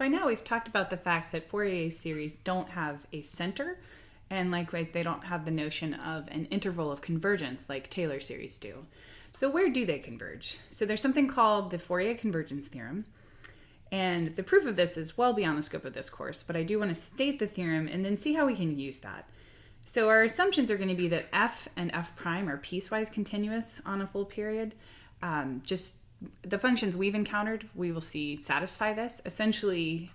by now we've talked about the fact that Fourier series don't have a center, and likewise they don't have the notion of an interval of convergence like Taylor series do. So where do they converge? So there's something called the Fourier Convergence Theorem, and the proof of this is well beyond the scope of this course, but I do want to state the theorem and then see how we can use that. So our assumptions are going to be that f and f prime are piecewise continuous on a full period. Just the functions we've encountered, we will see satisfy this. Essentially,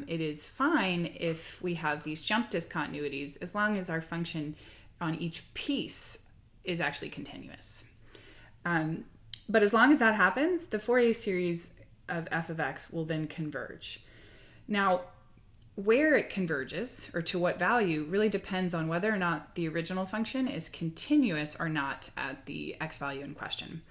it is fine if we have these jump discontinuities as long as our function on each piece is actually continuous. But as long as that happens, the Fourier series of f of x will then converge. Now, where it converges, or to what value, really depends on whether or not the original function is continuous or not at the x value in question.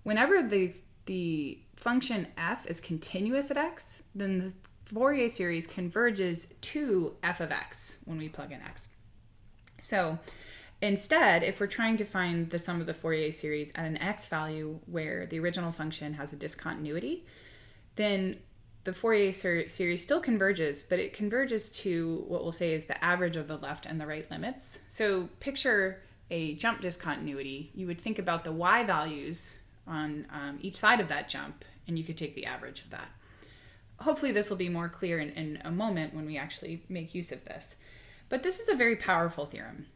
Whenever the function f is continuous at x, then the Fourier series converges to f of x when we plug in x. So instead, if we're trying to find the sum of the Fourier series at an x value where the original function has a discontinuity, then the Fourier series still converges, but it converges to what we'll say is the average of the left and the right limits. So picture a jump discontinuity. You would think about the y values on each side of that jump, and you could take the average of that. Hopefully this will be more clear in a moment when we actually make use of this. But this is a very powerful theorem.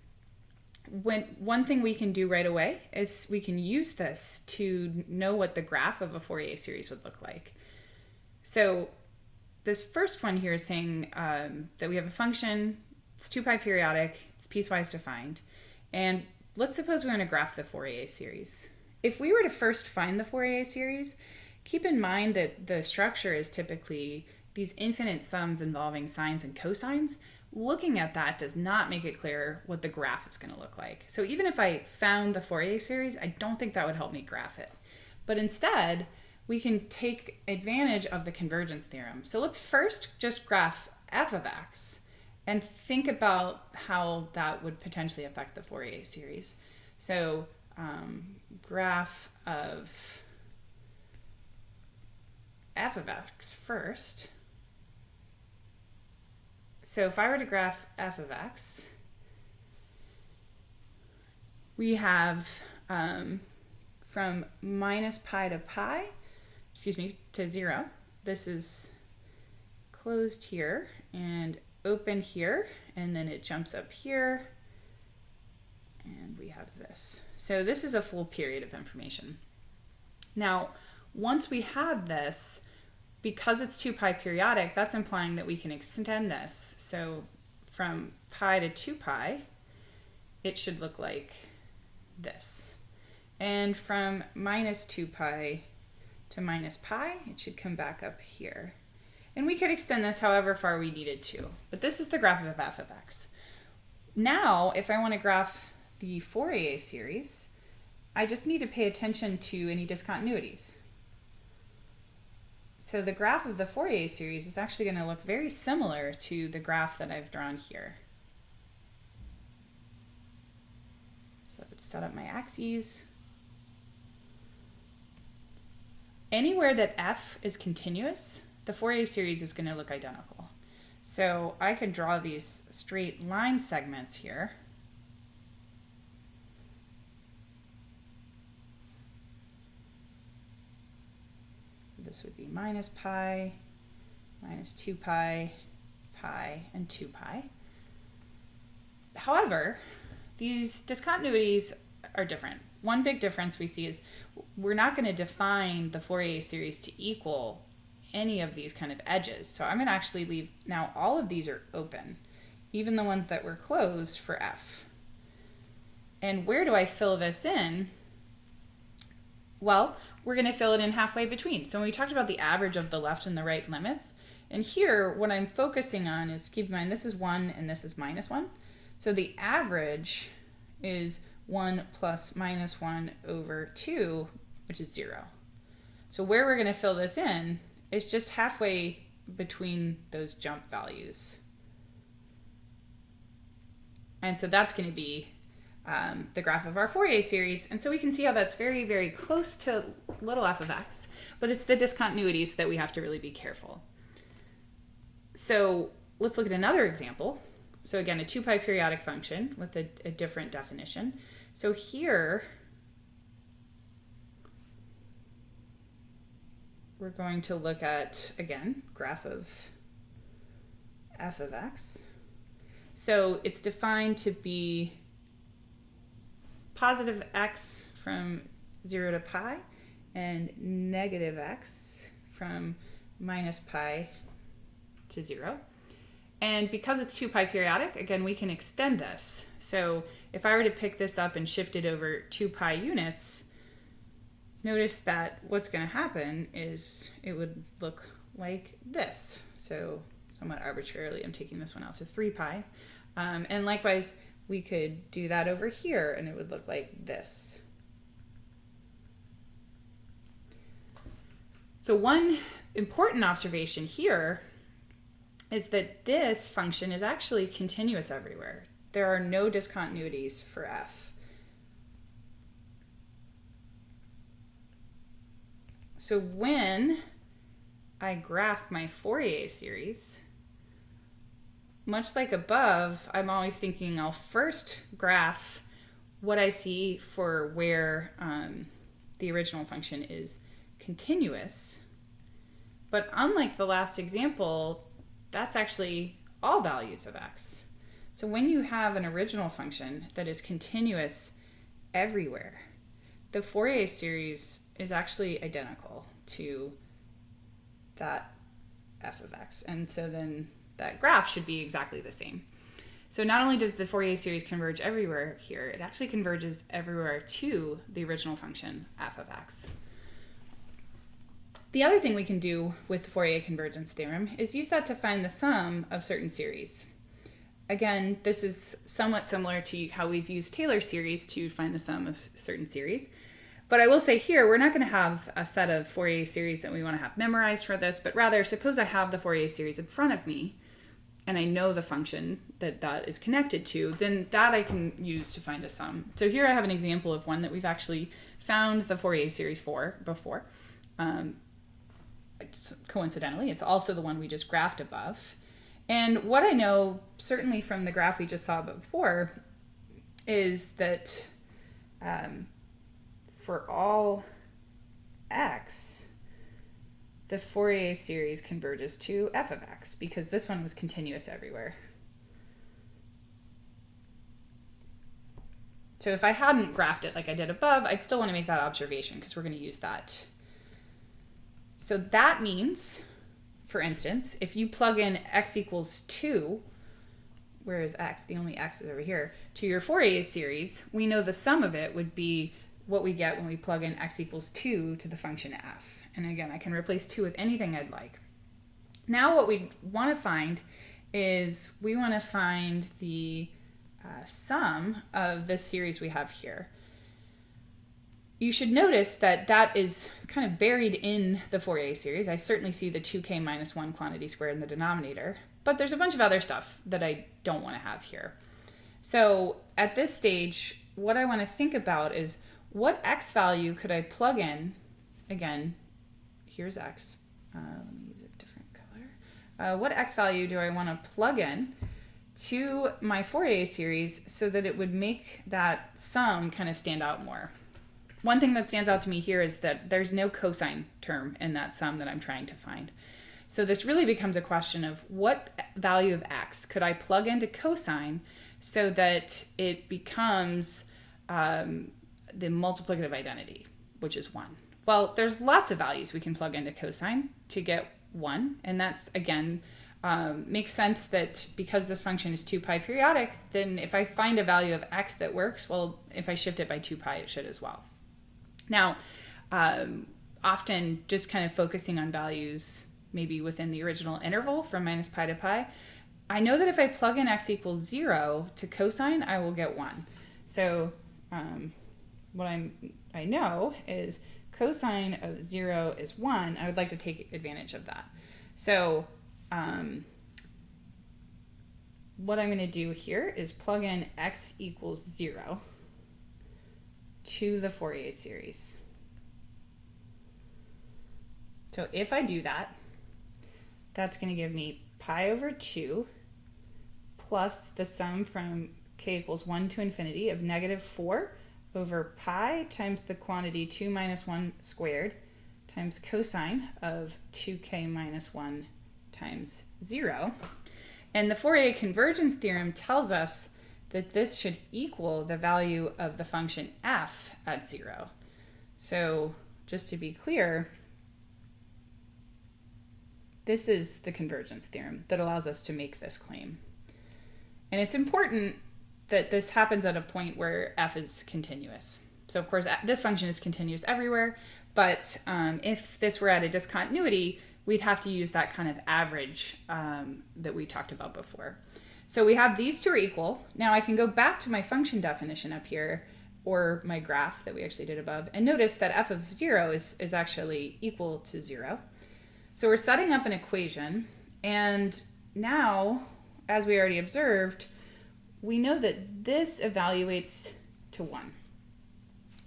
One thing we can do right away is we can use this to know what the graph of a Fourier series would look like. So this first one here is saying that we have a function, it's 2 pi periodic, it's piecewise defined, and let's suppose we want to graph the Fourier series. If we were to first find the Fourier series, keep in mind that the structure is typically these infinite sums involving sines and cosines. Looking at that does not make it clear what the graph is going to look like. So even if I found the Fourier series, I don't think that would help me graph it. But instead, we can take advantage of the convergence theorem. So let's first just graph f of x and think about how that would potentially affect the Fourier series. So graph of f of x first. So if I were to graph f of x, we have from minus pi to pi, to 0. This is closed here and open here, and then it jumps up here, and we have this. So this is a full period of information. Now, once we have this, because it's 2 pi periodic, that's implying that we can extend this. So from pi to 2 pi, it should look like this. And from minus 2 pi to minus pi, it should come back up here. And we could extend this however far we needed to. But this is the graph of f of x. Now, if I want to graph the Fourier series, I just need to pay attention to any discontinuities. So the graph of the Fourier series is actually going to look very similar to the graph that I've drawn here. So let's set up my axes. Anywhere that f is continuous, the Fourier series is going to look identical. So I could draw these straight line segments here. So this would be minus pi, minus 2 pi, pi, and 2 pi. However, these discontinuities are different. One big difference we see is we're not going to define the Fourier series to equal any of these kind of edges. So I'm going to actually leave, now all of these are open, even the ones that were closed for f. And where do I fill this in? Well, we're going to fill it in halfway between. So when we talked about the average of the left and the right limits, and here what I'm focusing on is, keep in mind, this is 1 and this is minus 1. So the average is 1 plus minus 1 over 2, which is 0. So where we're going to fill this in is just halfway between those jump values. And so that's going to be the graph of our Fourier series. And so we can see how that's very, very close to little f of x, but it's the discontinuities that we have to really be careful. So let's look at another example. So again, a 2 pi periodic function with a different definition. So here, we're going to look at, again, graph of f of x. So it's defined to be positive x from 0 to pi and negative x from minus pi to 0. And because it's 2 pi periodic, again, we can extend this. So if I were to pick this up and shift it over 2 pi units, notice that what's going to happen is it would look like this. So somewhat arbitrarily, I'm taking this one out to 3 pi. And likewise, we could do that over here, and it would look like this. So one important observation here is that this function is actually continuous everywhere. There are no discontinuities for f. So when I graph my Fourier series, much like above, I'm always thinking I'll first graph what I see for where the original function is continuous. But unlike the last example, that's actually all values of x. So when you have an original function that is continuous everywhere, the Fourier series is actually identical to that f of x. And so then that graph should be exactly the same. So not only does the Fourier series converge everywhere here, it actually converges everywhere to the original function f of x. The other thing we can do with the Fourier Convergence Theorem is use that to find the sum of certain series. Again, this is somewhat similar to how we've used Taylor series to find the sum of certain series. But I will say here, we're not going to have a set of Fourier series that we want to have memorized for this, but rather, suppose I have the Fourier series in front of me, and I know the function that that is connected to, then that I can use to find a sum. So here I have an example of one that we've actually found the Fourier series for before. Coincidentally, it's also the one we just graphed above. And what I know, certainly from the graph we just saw before, is that for all x, the Fourier series converges to f of x, because this one was continuous everywhere. So if I hadn't graphed it like I did above, I'd still want to make that observation, because we're going to use that. So that means, for instance, if you plug in x equals 2, where is x? The only x is over here. To your Fourier series, we know the sum of it would be what we get when we plug in x equals 2 to the function f. And again, I can replace 2 with anything I'd like. Now what we want to find is we want to find the sum of this series we have here. You should notice that that is kind of buried in the Fourier series. I certainly see the 2k minus 1 quantity squared in the denominator, but there's a bunch of other stuff that I don't want to have here. So at this stage, what I want to think about is what x value could I plug in? Again, here's x. Let me use a different color. What x value do I want to plug in to my Fourier series so that it would make that sum kind of stand out more? One thing that stands out to me here is that there's no cosine term in that sum that I'm trying to find. So this really becomes a question of what value of x could I plug into cosine so that it becomes the multiplicative identity, which is 1. Well, there's lots of values we can plug into cosine to get 1, and that's, again, makes sense that because this function is 2 pi periodic, then if I find a value of x that works, well, if I shift it by 2 pi, it should as well. Now, often just kind of focusing on values maybe within the original interval from minus pi to pi, I know that if I plug in x equals 0 to cosine, I will get 1. So what I know is cosine of 0 is 1. I would like to take advantage of that. So what I'm going to do here is plug in x equals 0 to the Fourier series. So if I do that, That's going to give me pi over 2 plus the sum from k equals 1 to infinity of negative 4 over pi times the quantity 2 minus 1 squared times cosine of 2k minus 1 times 0. And the Fourier Convergence Theorem tells us that this should equal the value of the function f at 0. So just to be clear, this is the convergence theorem that allows us to make this claim. And it's important that this happens at a point where f is continuous. So of course, this function is continuous everywhere, but if this were at a discontinuity, we'd have to use that kind of average that we talked about before. So we have these two are equal. Now I can go back to my function definition up here, or my graph that we actually did above, and notice that f of 0 is actually equal to 0. So we're setting up an equation, and now, as we already observed, we know that this evaluates to 1.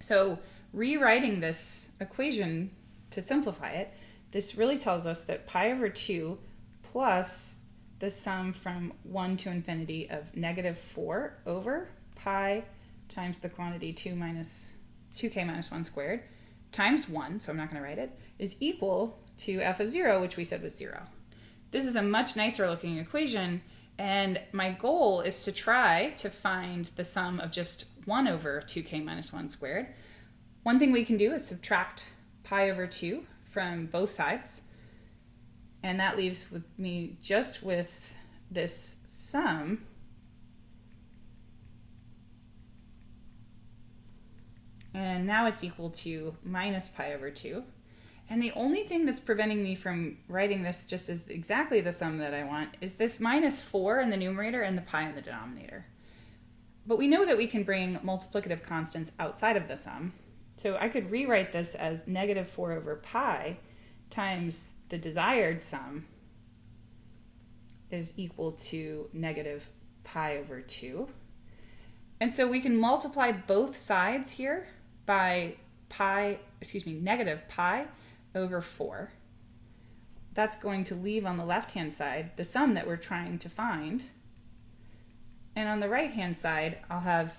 So rewriting this equation to simplify it, this really tells us that pi over 2 plus the sum from 1 to infinity of negative 4 over pi times the quantity 2k minus 1 squared times 1, so I'm not going to write it, is equal to f of 0, which we said was 0. This is a much nicer looking equation, and my goal is to try to find the sum of just 1 over 2k minus 1 squared. One thing we can do is subtract pi over 2 from both sides, and that leaves me just with this sum and now it's equal to minus pi over 2. And the only thing that's preventing me from writing this just as exactly the sum that I want is this minus 4 in the numerator and the pi in the denominator. But we know that we can bring multiplicative constants outside of the sum. So I could rewrite this as negative 4 over pi times the desired sum is equal to negative pi over 2. And so we can multiply both sides here by negative pi over 4. That's going to leave on the left-hand side the sum that we're trying to find. And on the right-hand side, I'll have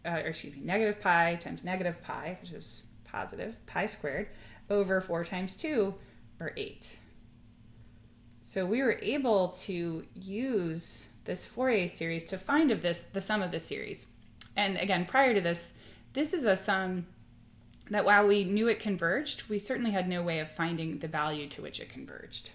negative pi times negative pi, which is positive, pi squared, over 4 times 2, or 8. So we were able to use this Fourier series to find the sum of this series. And again, prior to this, this is a sum that while we knew it converged, we certainly had no way of finding the value to which it converged.